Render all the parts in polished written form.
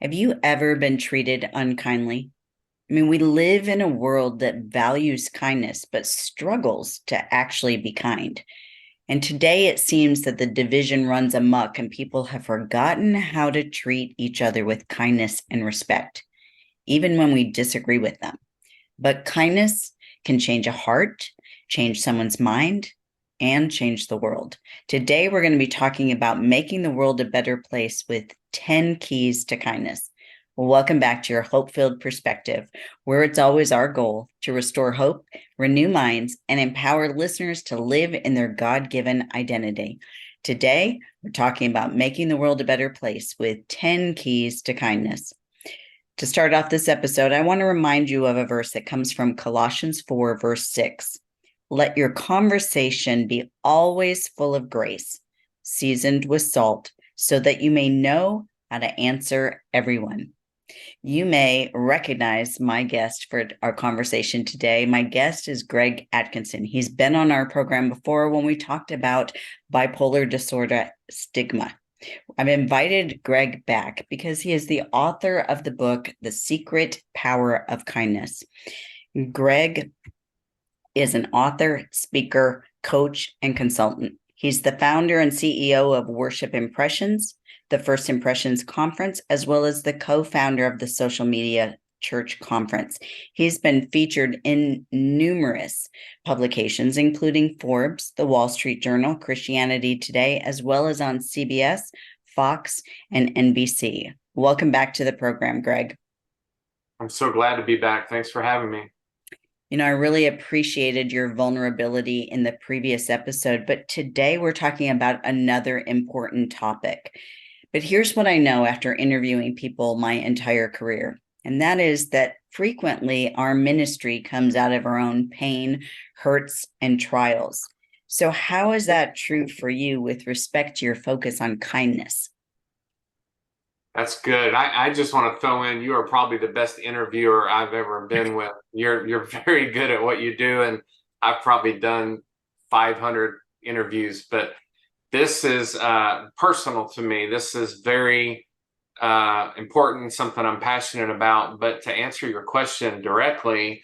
Have you ever been treated unkindly? I mean, we live in a world that values kindness, but struggles to actually be kind. And today it seems that the division runs amok and people have forgotten how to treat each other with kindness and respect, even when we disagree with them. But kindness can change a heart, change someone's mind, and change the world. Today, we're going to be talking about making the world a better place with 10 keys to kindness. Well, welcome back to your hope filled perspective, where it's always our goal to restore hope, renew minds, and empower listeners to live in their God given identity. Today, we're talking about making the world a better place with 10 keys to kindness. To start off this episode, I want to remind you of a verse that comes from Colossians 4, verse 6. Let your conversation be always full of grace, seasoned with salt, so that you may know how to answer everyone. You may recognize my guest for our conversation today. My guest is Greg Atkinson. He's been on our program before when we talked about bipolar disorder stigma. I've invited Greg back because he is the author of the book, The Secret Power of Kindness. Greg is an author, speaker, coach, and consultant. He's the founder and CEO of Worship Impressions, the First Impressions Conference, as well as the co-founder of the Social Media Church Conference. He's been featured in numerous publications, including Forbes, The Wall Street Journal, Christianity Today, as well as on CBS, Fox, and NBC. Welcome back to the program, Greg. I'm so glad to be back. Thanks for having me. I really appreciated your vulnerability in the previous episode, but today we're talking about another important topic. But here's what I know after interviewing people my entire career, and that is that frequently our ministry comes out of our own pain, hurts, and trials. So how is that true for you with respect to your focus on kindness? That's good. I just want to throw in, you are probably the best interviewer I've ever been with. You're very good at what you do, and I've probably done 500 interviews, but this is personal to me. This is very important, something I'm passionate about. But to answer your question directly,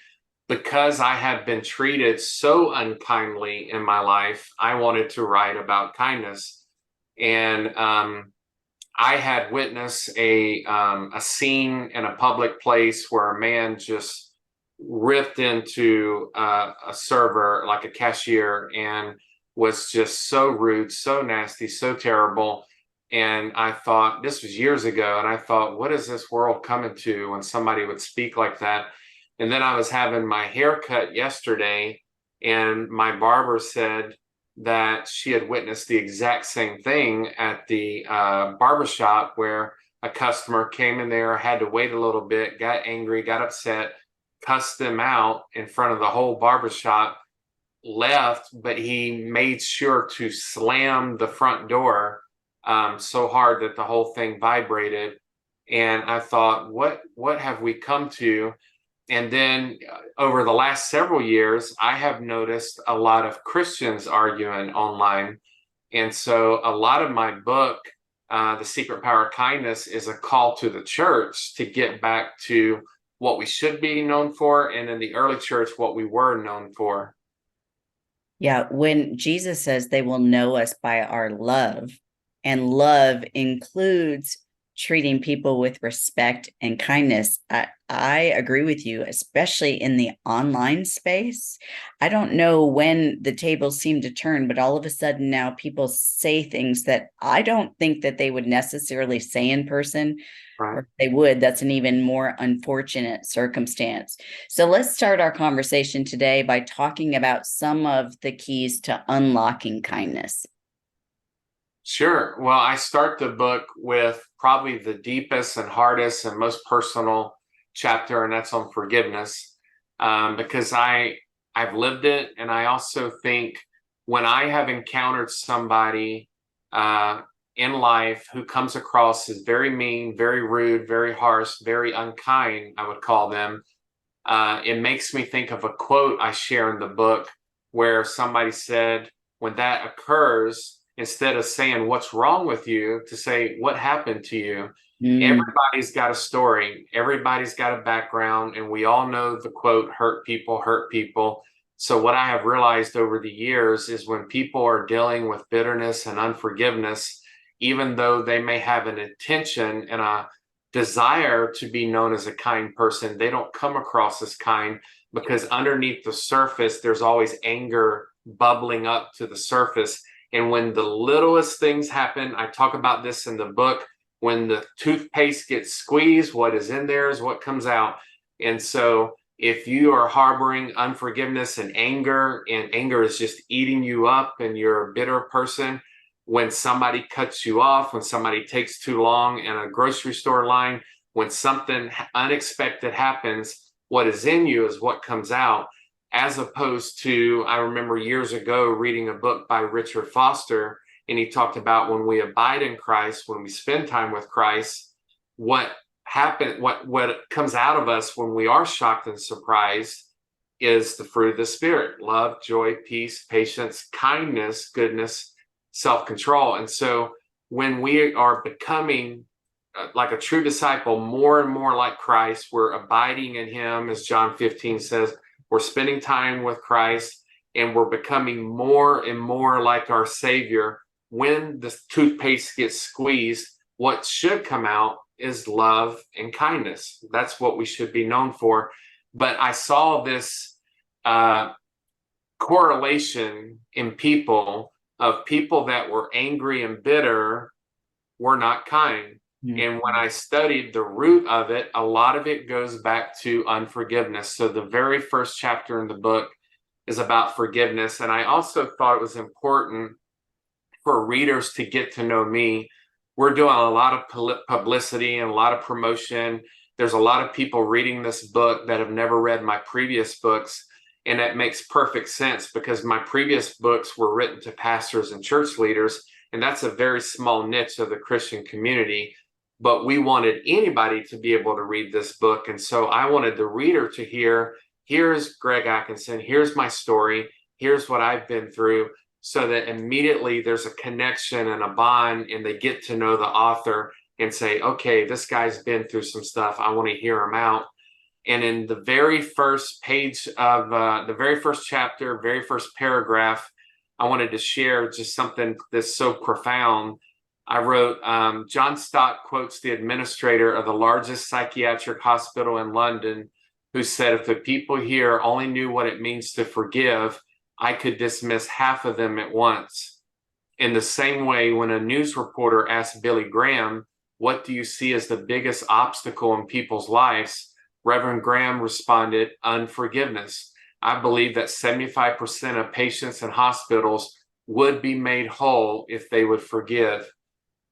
because I have been treated so unkindly in my life, I wanted to write about kindness. And I had witnessed a scene in a public place where a man just ripped into a server, like a cashier, and was just so rude, so nasty, so terrible. And I thought, this was years ago, and I thought, what is this world coming to when somebody would speak like that? And then I was having my hair cut yesterday, and my barber said that she had witnessed the exact same thing at the barbershop, where a customer came in there, had to wait a little bit, got angry, got upset, cussed them out in front of the whole barbershop, left, but he made sure to slam the front door so hard that the whole thing vibrated. And I thought, what have we come to? And then over the last several years, I have noticed a lot of Christians arguing online. And so a lot of my book, The Secret Power of Kindness, is a call to the church to get back to what we should be known for, and in the early church, what we were known for. Yeah, when Jesus says they will know us by our love, and love includes treating people with respect and kindness, I agree with you, especially in the online space. I don't know when the tables seem to turn, but all of a sudden now people say things that I don't think that they would necessarily say in person, Right. or if they would, that's an even more unfortunate circumstance. So let's start our conversation today by talking about some of the keys to unlocking kindness. Sure. Well, I start the book with probably the deepest and hardest and most personal chapter, and that's on forgiveness, because I've lived it, and I also think when I have encountered somebody uh, in life who comes across as very mean, very rude, very harsh, very unkind, I would call them. It makes me think of a quote I share in the book where somebody said, when that occurs, instead of saying what's wrong with you, to say what happened to you. Mm. Everybody's got a story, everybody's got a background, and we all know the quote, hurt people hurt people. So what I have realized over the years is when people are dealing with bitterness and unforgiveness, even though they may have an intention and a desire to be known as a kind person, they don't come across as kind, because underneath the surface there's always anger bubbling up to the surface. And when the littlest things happen, I talk about this in the book, when the toothpaste gets squeezed, what is in there is what comes out. And so if you are harboring unforgiveness and anger is just eating you up and you're a bitter person, when somebody cuts you off, when somebody takes too long in a grocery store line, when something unexpected happens, what is in you is what comes out. As opposed to, I remember years ago reading a book by Richard Foster, and he talked about when we abide in Christ, when we spend time with Christ, what comes out of us when we are shocked and surprised is the fruit of the Spirit: love, joy, peace, patience, kindness, goodness, self-control. And so when we are becoming like a true disciple, more and more like Christ, we're abiding in him, as John 15 says, we're spending time with Christ, and we're becoming more and more like our Savior. When the toothpaste gets squeezed, what should come out is love and kindness. That's what we should be known for. But I saw this correlation in people, of people that were angry and bitter were not kind. Mm-hmm. And when I studied the root of it, a lot of it goes back to unforgiveness. So the very first chapter in the book is about forgiveness. And I also thought it was important for readers to get to know me. We're doing a lot of publicity and a lot of promotion. There's a lot of people reading this book that have never read my previous books. And that makes perfect sense, because my previous books were written to pastors and church leaders, and that's a very small niche of the Christian community. But we wanted anybody to be able to read this book. And so I wanted the reader to hear, here's Greg Atkinson, here's my story, here's what I've been through, so that immediately there's a connection and a bond, and they get to know the author and say, okay, this guy's been through some stuff, I want to hear him out. And in the very first page of the very first chapter, very first paragraph, I wanted to share just something that's so profound. I wrote, John Stott quotes the administrator of the largest psychiatric hospital in London, who said, if the people here only knew what it means to forgive, I could dismiss half of them at once. In the same way, when a news reporter asked Billy Graham, what do you see as the biggest obstacle in people's lives? Reverend Graham responded, unforgiveness. I believe that 75% of patients in hospitals would be made whole if they would forgive.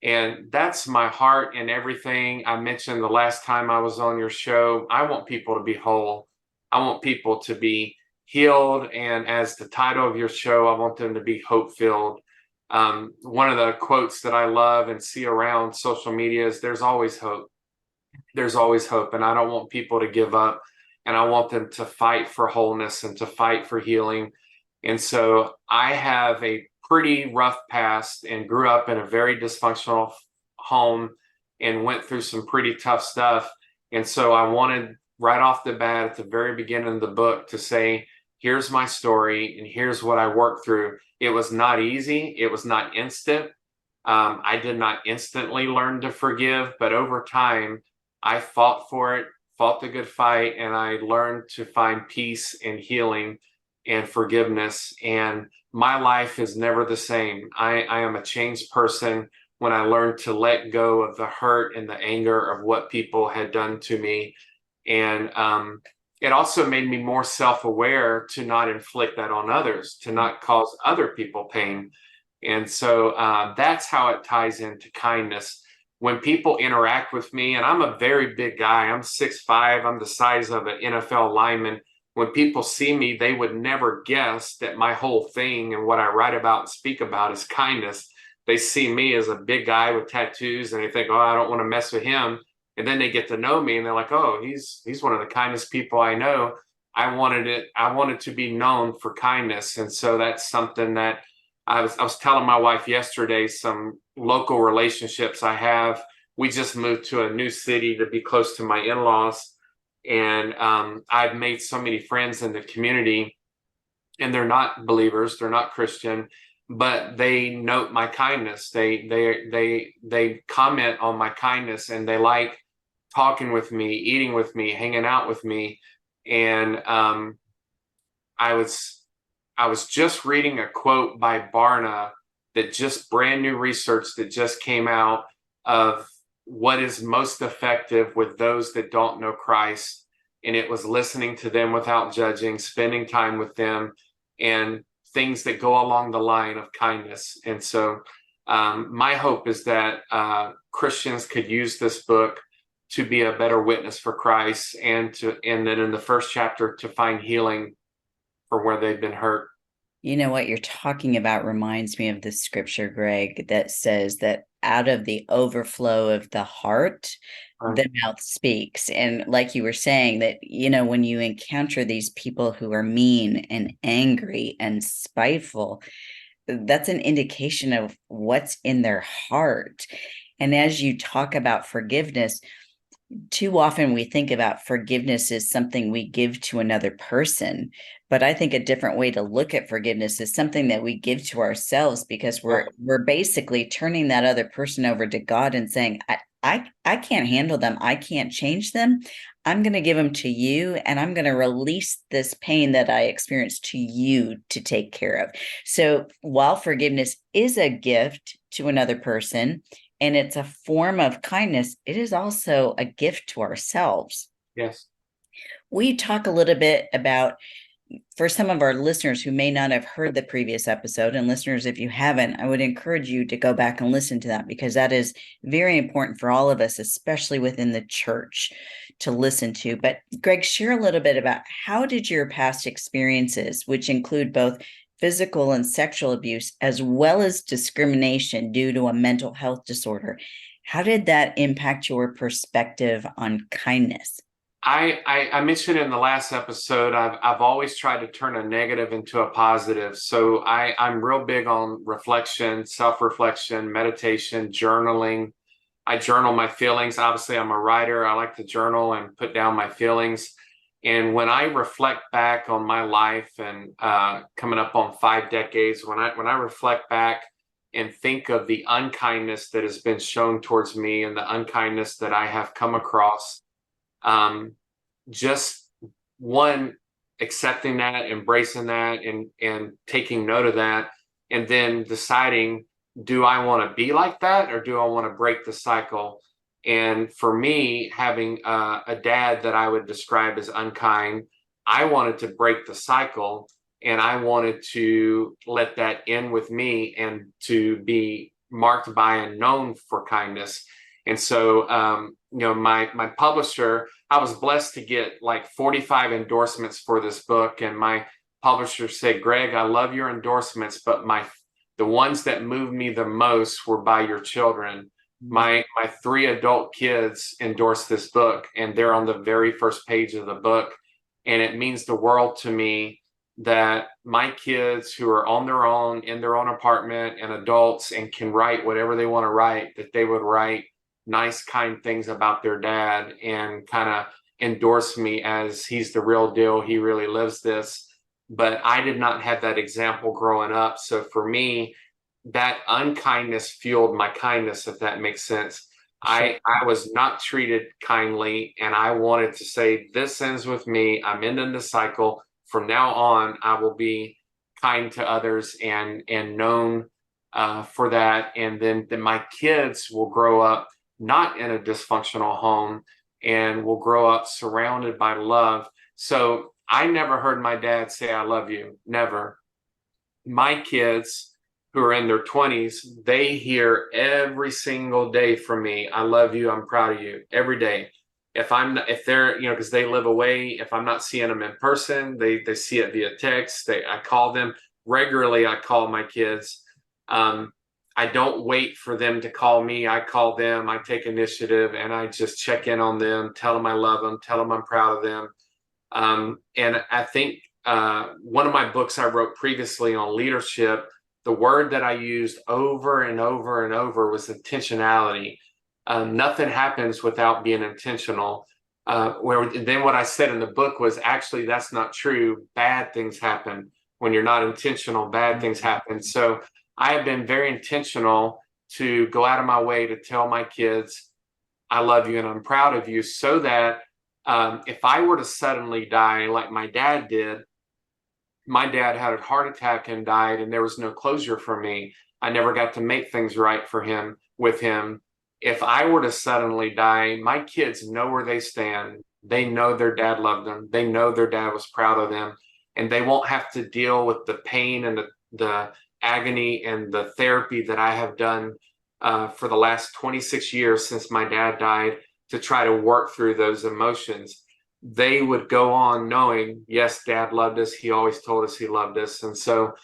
And that's my heart in everything. I mentioned the last time I was on your show, I want people to be whole. I want people to be healed. And as the title of your show, I want them to be hope-filled. One of the quotes that I love and see around social media is, there's always hope. There's always hope. And I don't want people to give up. And I want them to fight for wholeness and to fight for healing. And so I have a pretty rough past and grew up in a very dysfunctional home and went through some pretty tough stuff. And so I wanted right off the bat at the very beginning of the book to say, here's my story and here's what I worked through. It was not easy. It was not instant. I did not instantly learn to forgive, but over time, I fought for it, fought the good fight, and I learned to find peace and healing and forgiveness. And my life is never the same. I am a changed person when I learned to let go of the hurt and the anger of what people had done to me. And it also made me more self-aware to not inflict that on others, to not cause other people pain. And so that's how it ties into kindness. When people interact with me, and I'm a very big guy, I'm 6'5", I'm the size of an NFL lineman. When people see me, they would never guess that my whole thing and what I write about and speak about is kindness. They see me as a big guy with tattoos and they think, oh, I don't want to mess with him. And then they get to know me and they're like, oh, he's one of the kindest people I know. I wanted to be known for kindness. And so that's something that I was telling my wife yesterday, some local relationships I have we just moved to a new city to be close to my in-laws. And I've made so many friends in the community, and they're not believers, they're not Christian, but they note my kindness. They comment on my kindness, and they like talking with me, eating with me, hanging out with me. And I was just reading a quote by Barna, that just brand new research that just came out, of what is most effective with those that don't know Christ. And it was listening to them without judging, spending time with them, and things that go along the line of kindness. And so my hope is that Christians could use this book to be a better witness for Christ, and then in the first chapter to find healing for where they've been hurt. You know, what you're talking about reminds me of the scripture, Greg, that says that out of the overflow of the heart, the mouth speaks. And like you were saying, that, you know, when you encounter these people who are mean and angry and spiteful, that's an indication of what's in their heart. And as you talk about forgiveness, too often we think about forgiveness as something we give to another person, but I think a different way to look at forgiveness is something that we give to ourselves, because we're basically turning that other person over to God and saying, I can't handle them, I can't change them, I'm going to give them to you, and I'm going to release this pain that I experienced to you to take care of. So while forgiveness is a gift to another person, and it's a form of kindness, it is also a gift to ourselves. Yes. We talk a little bit about, for some of our listeners who may not have heard the previous episode, and listeners, if you haven't, I would encourage you to go back and listen to that, because that is very important for all of us, especially within the church, to listen to. But Greg, share a little bit about, how did your past experiences, which include both physical and sexual abuse, as well as discrimination due to a mental health disorder, how did that impact your perspective on kindness? I mentioned in the last episode, I've always tried to turn a negative into a positive. So I'm real big on reflection, self-reflection, meditation, journaling. I journal my feelings. Obviously, I'm a writer. I like to journal and put down my feelings. And when I reflect back on my life, and coming up on 5 decades, when I reflect back and think of the unkindness that has been shown towards me, and the unkindness that I have come across, just one, accepting that, embracing that, and taking note of that, and then deciding, do I want to be like that, or do I want to break the cycle? And for me, having a dad that I would describe as unkind, I wanted to break the cycle, and I wanted to let that end with me, and to be marked by and known for kindness. And so, my publisher, I was blessed to get like 45 endorsements for this book. And my publisher said, Greg, I love your endorsements, but the ones that moved me the most were by your children. My 3 adult kids endorsed this book, and they're on the very first page of the book. And it means the world to me that my kids, who are on their own, in their own apartment, and adults, and can write whatever they want to write, that they would write nice, kind things about their dad, and kind of endorse me as he's the real deal. He really lives this. But I did not have that example growing up. So for me, that unkindness fueled my kindness, if that makes sense. I was not treated kindly, and I wanted to say, this ends with me. I'm ending the cycle. From now on, I will be kind to others, and known for that. And then my kids will grow up not in a dysfunctional home, and will grow up surrounded by love. So I never heard my dad say, I love you. Never. My kids, who are in their 20s, they hear every single day from me, I love you, I'm proud of you, every day. If they're, because they live away, if I'm not seeing them in person, they see it via text. I call them regularly. I call my kids. I don't wait for them to call me. I call them. I take initiative, and I just check in on them, tell them I love them, tell them I'm proud of them. And I think one of my books I wrote previously on leadership, the word that I used over and over and over was intentionality. Nothing happens without being intentional. Where then what I said in the book was actually that's not true. Bad things happen when you're not intentional. Bad things happen. So I have been very intentional to go out of my way to tell my kids I love you and I'm proud of you, so that if I were to suddenly die like my dad did, my dad had a heart attack and died, and there was no closure for me. I never got to make things right for him with him. If I were to suddenly die, my kids know where they stand. They know their dad loved them. They know their dad was proud of them, and they won't have to deal with the pain and the agony and the therapy that I have done for the last 26 years since my dad died to try to work through those emotions. They would go on knowing, yes, dad loved us. He always told us he loved us. And so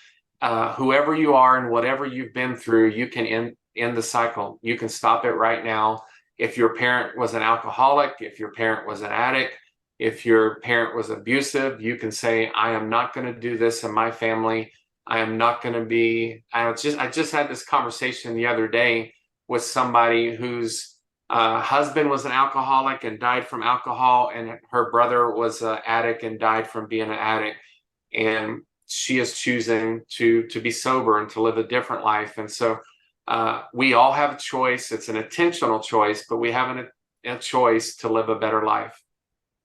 whoever you are and whatever you've been through, you can end the cycle. You can stop it right now. If your parent was an alcoholic, if your parent was an addict, if your parent was abusive, you can say, I am not going to do this in my family. I am not going to be. I just had this conversation the other day with somebody whose husband was an alcoholic and died from alcohol, and her brother was an addict and died from being an addict. And she is choosing to be sober and to live a different life. And so we all have a choice. It's an intentional choice, but we have a choice to live a better life.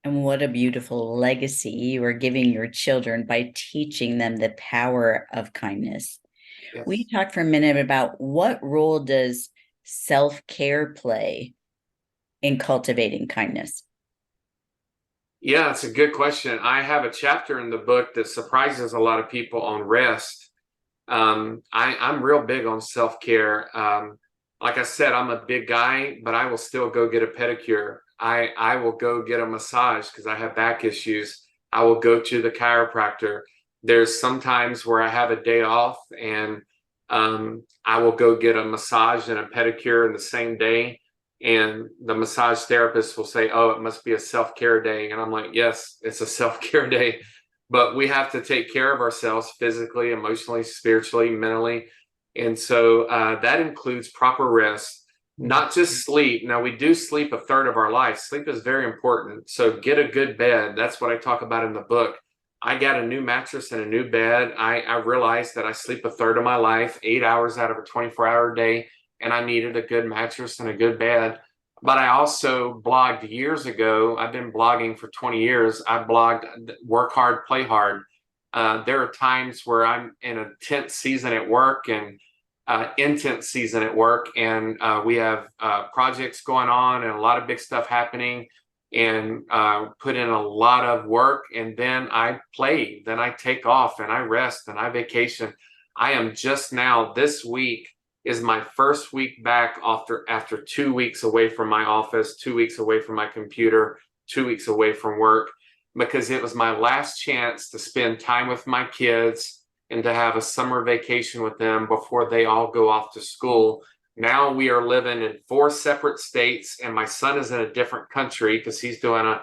And what a beautiful legacy you are giving your children by teaching them the power of kindness. Yes. We talked for a minute about what role does self-care play in cultivating kindness? Yeah, it's a good question. I have a chapter in the book that surprises a lot of people on rest. I'm real big on self-care. Like I said, I'm a big guy, but I will still go get a pedicure. I will go get a massage because I have back issues. I will go to the chiropractor. There's sometimes where I have a day off, and I will go get a massage and a pedicure in the same day. And the massage therapist will say, oh, it must be a self-care day. And I'm like, yes, it's a self-care day. But we have to take care of ourselves physically, emotionally, spiritually, mentally. And so that includes proper rest, not just sleep. Now, we do sleep a third of our life. Sleep is very important. So get a good bed. That's what I talk about in the book. I got a new mattress and a new bed. I realized that I sleep a third of my life, 8 hours out of a 24-hour day, and I needed a good mattress and a good bed. But I also blogged years ago. I've been blogging for 20 years. I blogged Work Hard, Play Hard. There are times where I'm in a tense season at work and intense season at work, and we have projects going on and a lot of big stuff happening, and put in a lot of work, and then I play, then I take off and I rest and I vacation. I am just now, this week is my first week back after 2 weeks away from my office, 2 weeks away from my computer, 2 weeks away from work, because it was my last chance to spend time with my kids and to have a summer vacation with them before they all go off to school. Now we are living in 4 separate states, and my son is in a different country because he's doing a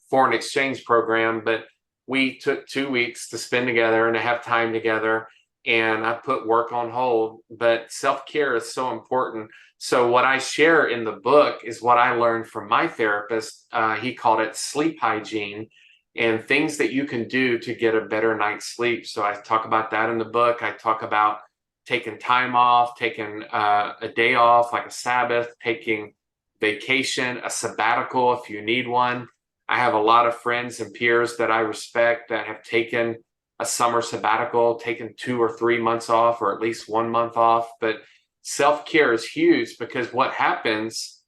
foreign exchange program. But we took 2 weeks to spend together and to have time together, and I put work on hold. But self-care is so important. So what I share in the book is what I learned from my therapist. He called it sleep hygiene, and things that you can do to get a better night's sleep. So I talk about that in the book. I talk about taking time off, taking a day off, like a Sabbath, taking vacation, a sabbatical if you need one. I have a lot of friends and peers that I respect that have taken a summer sabbatical, taken 2 or 3 months off, or at least 1 month off. But self-care is huge, because what happens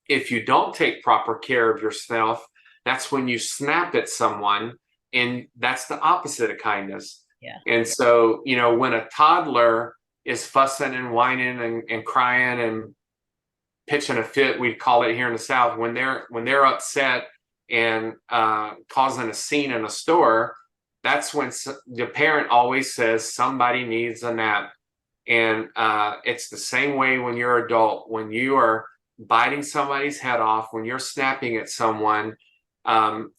if you don't take proper care of yourself, that's when you snap at someone, and that's the opposite of kindness. Yeah. And so, when a toddler is fussing and whining and crying and pitching a fit, we'd call it here in the South, when they're upset and causing a scene in a store, that's when the parent always says somebody needs a nap. And it's the same way when you're an adult. When you are biting somebody's head off, when you're snapping at someone,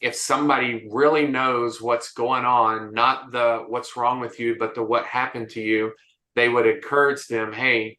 if somebody really knows what's going on, not the what's wrong with you, but the what happened to you, they would encourage them, hey,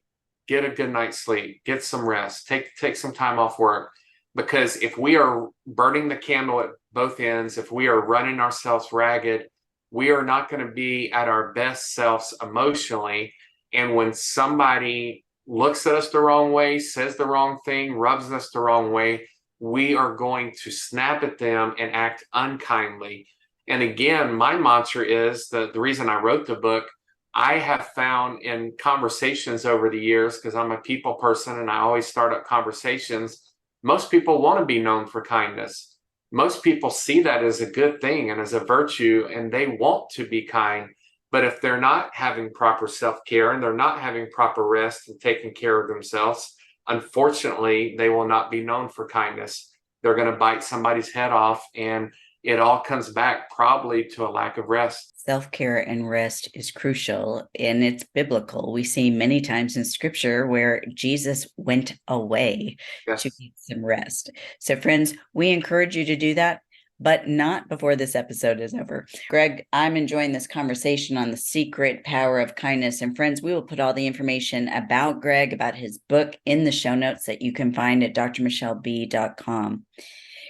get a good night's sleep, get some rest, take some time off work. Because if we are burning the candle at both ends, if we are running ourselves ragged, we are not going to be at our best selves emotionally. And when somebody looks at us the wrong way, says the wrong thing, rubs us the wrong way, we are going to snap at them and act unkindly. And again, my mantra is the reason I wrote the book. I have found in conversations over the years, because I'm a people person and I always start up conversations, most people want to be known for kindness. Most people see that as a good thing and as a virtue, and they want to be kind. But if they're not having proper self-care and they're not having proper rest and taking care of themselves, unfortunately, they will not be known for kindness. They're going to bite somebody's head off, and it all comes back probably to a lack of rest. Self-care and rest is crucial, and it's biblical. We see many times in scripture where Jesus went away to get some rest. So friends, we encourage you to do that, but not before this episode is over. Greg, I'm enjoying this conversation on the secret power of kindness. And friends, we will put all the information about Greg, about his book in the show notes that you can find at drmichelleb.com.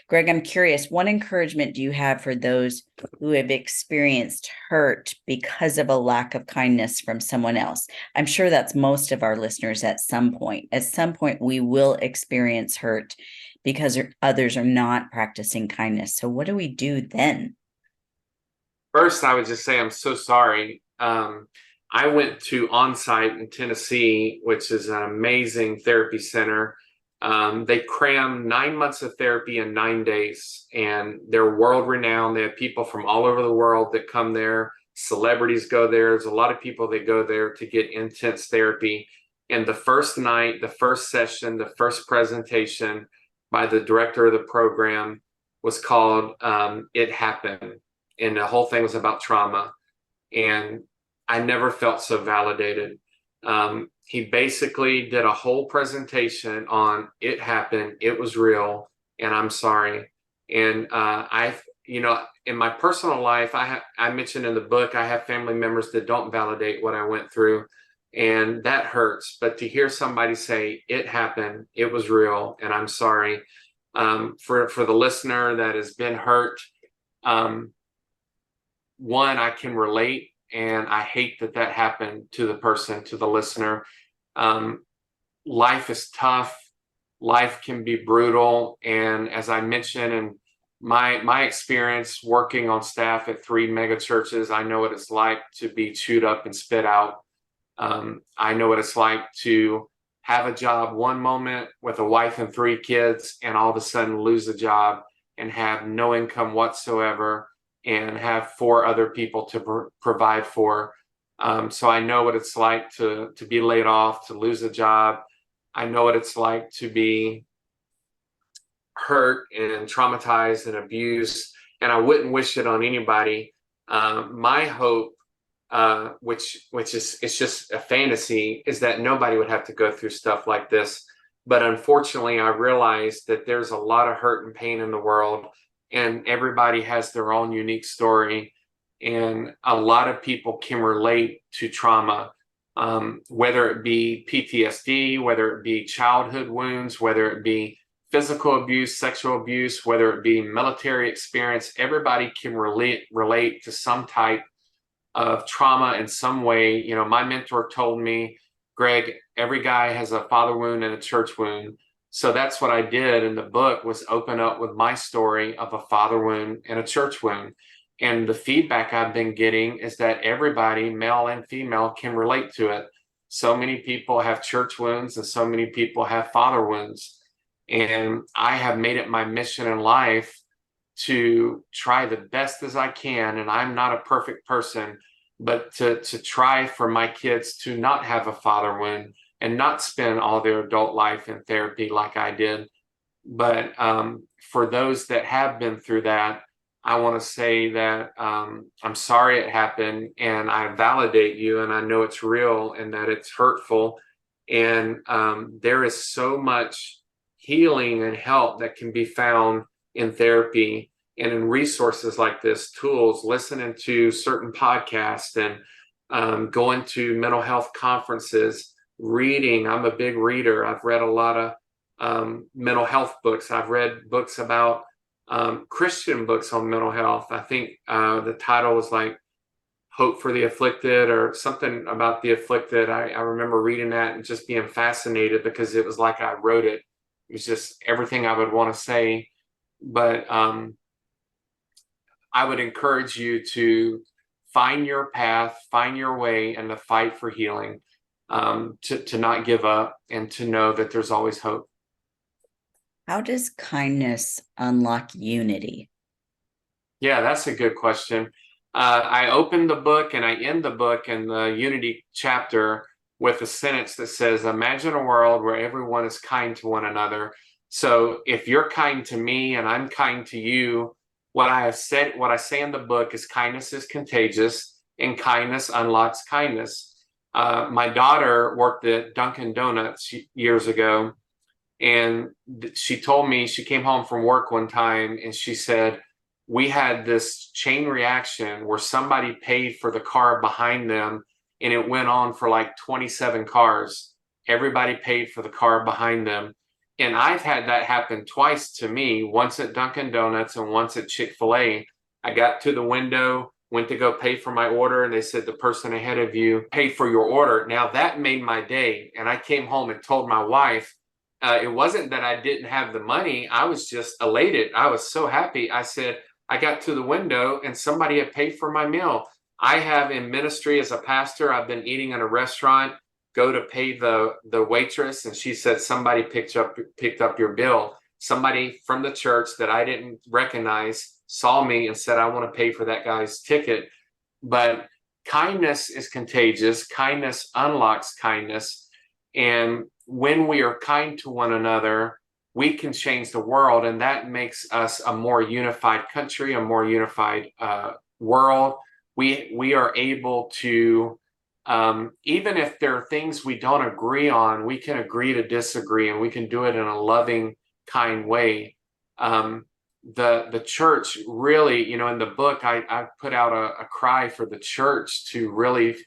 Greg, I'm curious, what encouragement do you have for those who have experienced hurt because of a lack of kindness from someone else? I'm sure that's most of our listeners at some point. At some point, we will experience hurt because others are not practicing kindness. So what do we do then? First, I would just say I'm so sorry. I went to Onsite in Tennessee, which is an amazing therapy center. They cram 9 months of therapy in 9 days, and they're world renowned. They have people from all over the world that come there. Celebrities go there. There's a lot of people that go there to get intense therapy. And the first night, the first session, the first presentation by the director of the program was called It Happened. And the whole thing was about trauma. And I never felt so validated. He basically did a whole presentation on it happened, it was real, and I'm sorry. And in my personal life, I mentioned in the book, I have family members that don't validate what I went through, and that hurts. But to hear somebody say it happened, it was real, and I'm sorry, for the listener that has been hurt, one, I can relate. And I hate that happened to the person, to the listener. Life is tough. Life can be brutal. And as I mentioned in my experience working on staff at 3 mega churches, I know what it's like to be chewed up and spit out. I know what it's like to have a job one moment with a wife and 3 kids, and all of a sudden lose a job and have no income whatsoever, and have 4 other people to provide for. So I know what it's like to be laid off, to lose a job. I know what it's like to be hurt and traumatized and abused, and I wouldn't wish it on anybody. My hope, which is, it's just a fantasy, is that nobody would have to go through stuff like this. But unfortunately, I realize that there's a lot of hurt and pain in the world, and everybody has their own unique story. And a lot of people can relate to trauma, whether it be PTSD, whether it be childhood wounds, whether it be physical abuse, sexual abuse, whether it be military experience. Everybody can relate to some type of trauma in some way. You know, my mentor told me, Greg, every guy has a father wound and a church wound. So that's what I did in the book, was open up with my story of a father wound and a church wound. And the feedback I've been getting is that everybody, male and female, can relate to it. So many people have church wounds and so many people have father wounds. And I have made it my mission in life to try the best as I can. And I'm not a perfect person, but to try for my kids to not have a father wound and not spend all their adult life in therapy like I did. But for those that have been through that, I want to say that I'm sorry it happened, and I validate you, and I know it's real and that it's hurtful. And there is so much healing and help that can be found in therapy and in resources like this, tools, listening to certain podcasts, and going to mental health conferences. reading. I'm a big reader. I've read a lot of mental health books. I've read books about Christian books on mental health. I think the title was like Hope for the Afflicted or something about the afflicted. I remember reading that and just being fascinated because it was like I wrote it. It was just everything I would want to say. But I would encourage you to find your path, find your way, and to fight for healing, to not give up and to know that there's always hope. How does kindness unlock unity? Yeah, that's a good question. I open the book and I end the book in the Unity chapter with a sentence that says, imagine a world where everyone is kind to one another. So if you're kind to me and I'm kind to you, what I have said, what I say in the book is kindness is contagious and kindness unlocks kindness. My daughter worked at Dunkin' Donuts years ago, and she told me she came home from work one time and she said, we had this chain reaction where somebody paid for the car behind them and it went on for like 27 cars. Everybody paid for the car behind them. And I've had that happen twice to me, once at Dunkin' Donuts and once at Chick-fil-A. I got to the window, went to go pay for my order, and they said, the person ahead of you paid for your order. Now that made my day. And I came home and told my wife, it wasn't that I didn't have the money. I was just elated. I was so happy. I said, I got to the window and somebody had paid for my meal. I have in ministry as a pastor, I've been eating in a restaurant, go to pay the waitress, and she said somebody picked up your bill. Somebody from the church that I didn't recognize saw me and said, I want to pay for that guy's ticket. But kindness is contagious. Kindness unlocks kindness. And when we are kind to one another, we can change the world, and that makes us a more unified country, a more unified world. We are able to, even if there are things we don't agree on, we can agree to disagree, and we can do it in a loving, kind way. The church really, in the book, I put out a cry for the church to really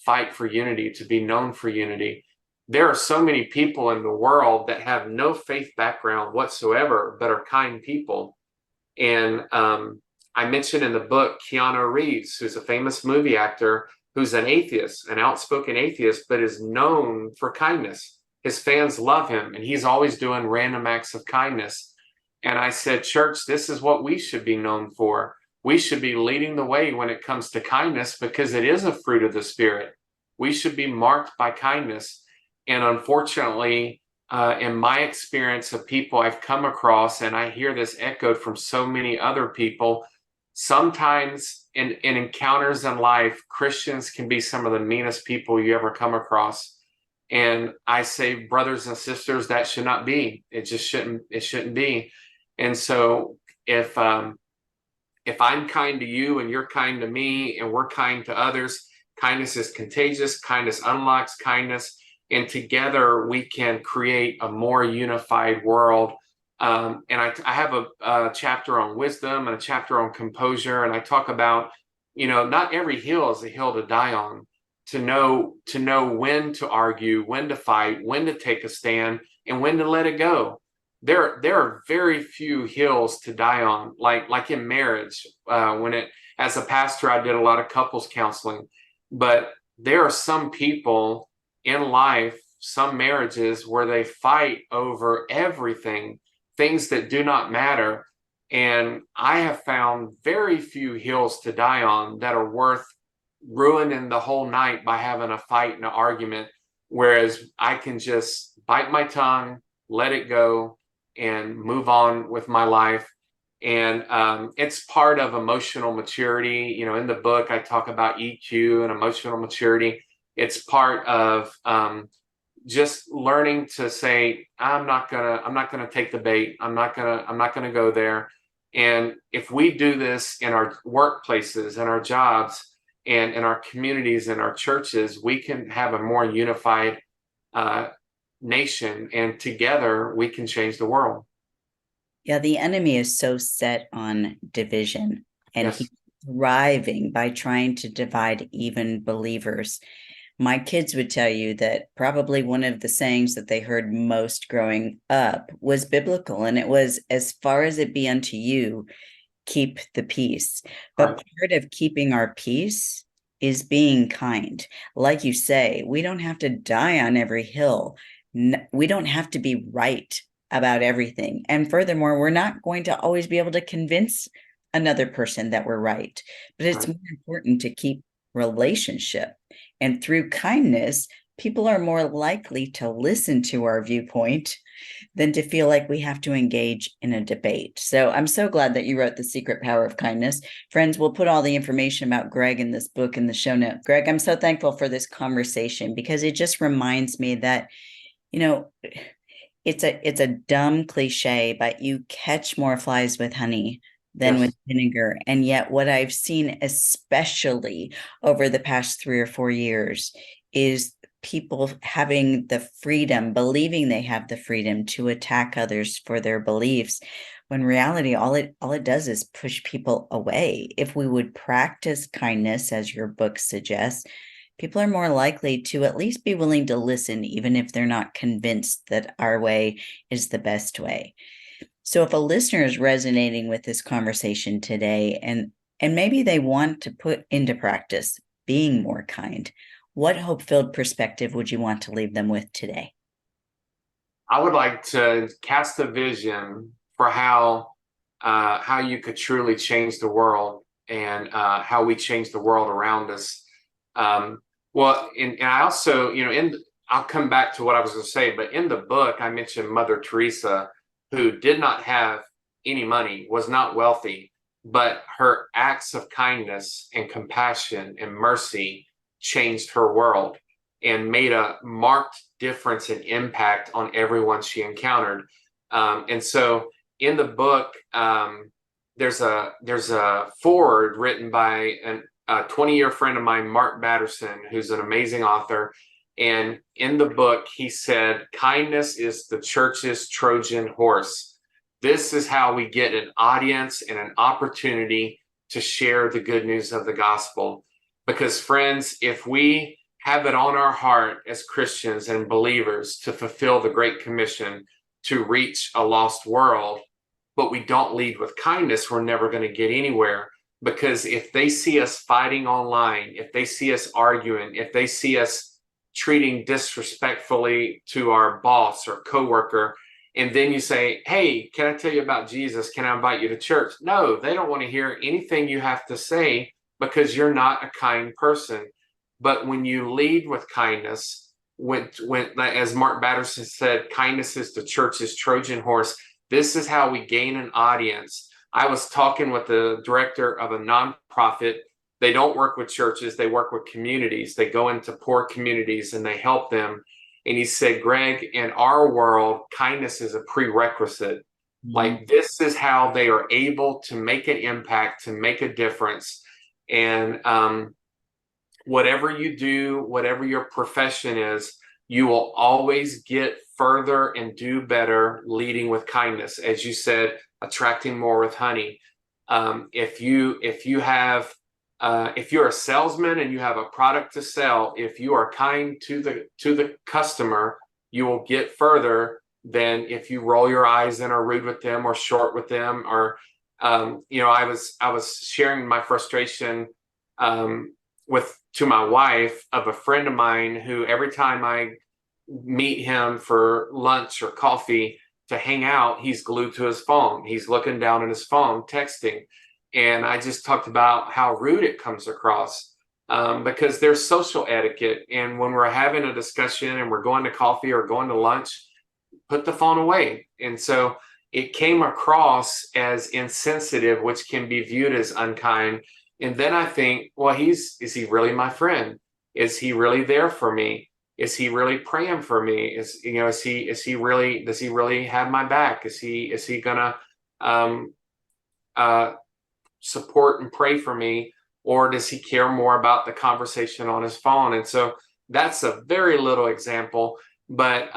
fight for unity, to be known for unity. There are so many people in the world that have no faith background whatsoever, but are kind people. And I mentioned in the book Keanu Reeves, who's a famous movie actor, who's an atheist, an outspoken atheist, but is known for kindness. His fans love him, and he's always doing random acts of kindness. And I said, church, this is what we should be known for. We should be leading the way when it comes to kindness, because it is a fruit of the Spirit. We should be marked by kindness. And unfortunately, in my experience of people I've come across, and I hear this echoed from so many other people, sometimes in encounters in life, Christians can be some of the meanest people you ever come across. And I say, brothers and sisters, that should not be. It just shouldn't be. And so if I'm kind to you and you're kind to me and we're kind to others, kindness is contagious, kindness unlocks kindness. And together we can create a more unified world. And I have a chapter on wisdom and a chapter on composure. And I talk about, not every hill is a hill to die on. To know when to argue, when to fight, when to take a stand, and when to let it go. There are very few hills to die on, like in marriage. As a pastor, I did a lot of couples counseling, but there are some people in life, some marriages, where they fight over everything, things that do not matter. And I have found very few hills to die on that are worth ruining the whole night by having a fight and an argument. Whereas I can just bite my tongue, let it go, and move on with my life. And it's part of emotional maturity. In the book, I talk about EQ and emotional maturity. It's part of just learning to say, I'm not gonna take the bait. I'm not gonna go there. And if we do this in our workplaces and our jobs and in our communities and our churches, we can have a more unified nation, and together we can change the world. Yeah, the enemy is so set on division, and Yes. he's thriving by trying to divide even believers. My kids would tell you that probably one of the sayings that they heard most growing up was biblical, and it was, as far as it be unto you, keep the peace. Right. But part of keeping our peace is being kind. Like you say, we don't have to die on every hill. We don't have to be right about everything. And furthermore, we're not going to always be able to convince another person that we're right. But it's Right. more important to keep relationship. And through kindness, people are more likely to listen to our viewpoint than to feel like we have to engage in a debate. So I'm so glad that you wrote The Secret Power of Kindness. Friends, we'll put all the information about Greg in this book in the show notes. Greg, I'm so thankful for this conversation because it just reminds me that, you know, it's a dumb cliche, but you catch more flies with honey than Yes. with vinegar. And yet what I've seen, especially over the past 3 or 4 years, is people having the freedom, believing they have the freedom to attack others for their beliefs, when reality, all it does is push people away. If we would practice kindness, as your book suggests, people are more likely to at least be willing to listen, even if they're not convinced that our way is the best way. So if a listener is resonating with this conversation today, and maybe they want to put into practice being more kind, what hope-filled perspective would you want to leave them with today? I would like to cast a vision for how you could truly change the world, and how we change the world around us. And I also, I'll come back to what I was going to say, but in the book, I mentioned Mother Teresa, who did not have any money, was not wealthy, but her acts of kindness and compassion and mercy changed her world and made a marked difference and impact on everyone she encountered. And so in the book, there's a foreword written by a 20-year friend of mine, Mark Batterson, who's an amazing author. And in the book, he said, kindness is the church's Trojan horse. This is how we get an audience and an opportunity to share the good news of the gospel. Because, friends, if we have it on our heart as Christians and believers to fulfill the Great Commission to reach a lost world, but we don't lead with kindness, we're never going to get anywhere. Because if they see us fighting online, if they see us arguing, if they see us treating disrespectfully to our boss or coworker, and then you say, hey, can I tell you about Jesus? Can I invite you to church? No, they don't want to hear anything you have to say because you're not a kind person. But when you lead with kindness, when as Mark Batterson said, kindness is the church's Trojan horse. This is how we gain an audience. I was talking with the director of a nonprofit. They don't work with churches. They work with communities. They go into poor communities and they help them. And he said, Greg, in our world, kindness is a prerequisite. Like, this is how they are able to make an impact, to make a difference. And whatever you do, whatever your profession is, you will always get further and do better leading with kindness. As you said, attracting more with honey. If you're a salesman and you have a product to sell, if you are kind to the customer, you will get further than if you roll your eyes and are rude with them or short with them. Or I was sharing my frustration to my wife of a friend of mine who, every time I meet him for lunch or coffee to hang out, he's glued to his phone. He's looking down at his phone, texting. And I just talked about how rude it comes across, because there's social etiquette. And when we're having a discussion and we're going to coffee or going to lunch, put the phone away. And so it came across as insensitive, which can be viewed as unkind. And then I think, well, is he really my friend? Is he really there for me? Is he really praying for me? Does he really have my back? Is he gonna support and pray for me? Or does he care more about the conversation on his phone? And so that's a very little example. But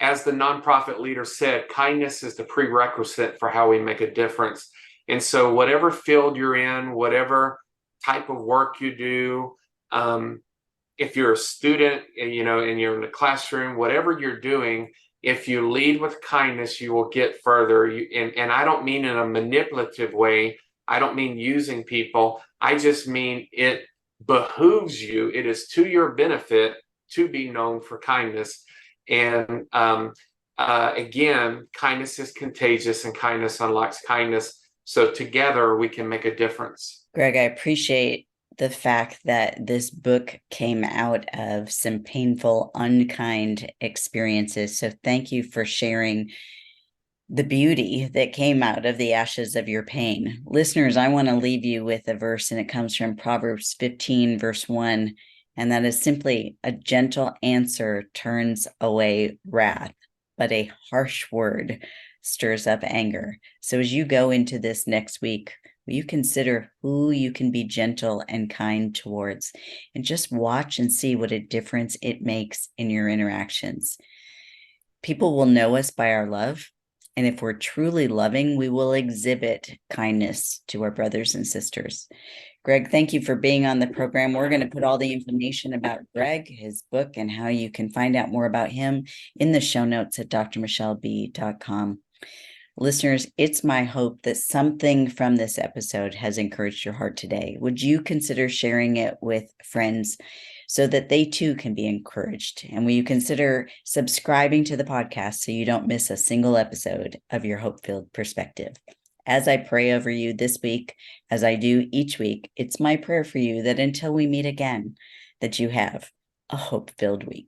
as the nonprofit leader said, kindness is the prerequisite for how we make a difference. And so whatever field you're in, whatever type of work you do, if you're a student, and you're in the classroom, whatever you're doing, if you lead with kindness, you will get further. And I don't mean in a manipulative way. I don't mean using people. I just mean it behooves you. It is to your benefit to be known for kindness. And again, kindness is contagious and kindness unlocks kindness. So together we can make a difference. Greg, I appreciate the fact that this book came out of some painful, unkind experiences. So thank you for sharing the beauty that came out of the ashes of your pain. Listeners, I want to leave you with a verse, and it comes from Proverbs 15, verse 1. And that is simply, a gentle answer turns away wrath, but a harsh word stirs up anger. So as you go into this next week, will you consider who you can be gentle and kind towards, and just watch and see what a difference it makes in your interactions. People will know us by our love. And if we're truly loving, we will exhibit kindness to our brothers and sisters. Greg, thank you for being on the program. We're going to put all the information about Greg, his book, and how you can find out more about him in the show notes at drmichelleb.com. Listeners, it's my hope that something from this episode has encouraged your heart today. Would you consider sharing it with friends so that they too can be encouraged? And will you consider subscribing to the podcast so you don't miss a single episode of your hope-filled perspective? As I pray over you this week, as I do each week, it's my prayer for you that until we meet again, that you have a hope-filled week.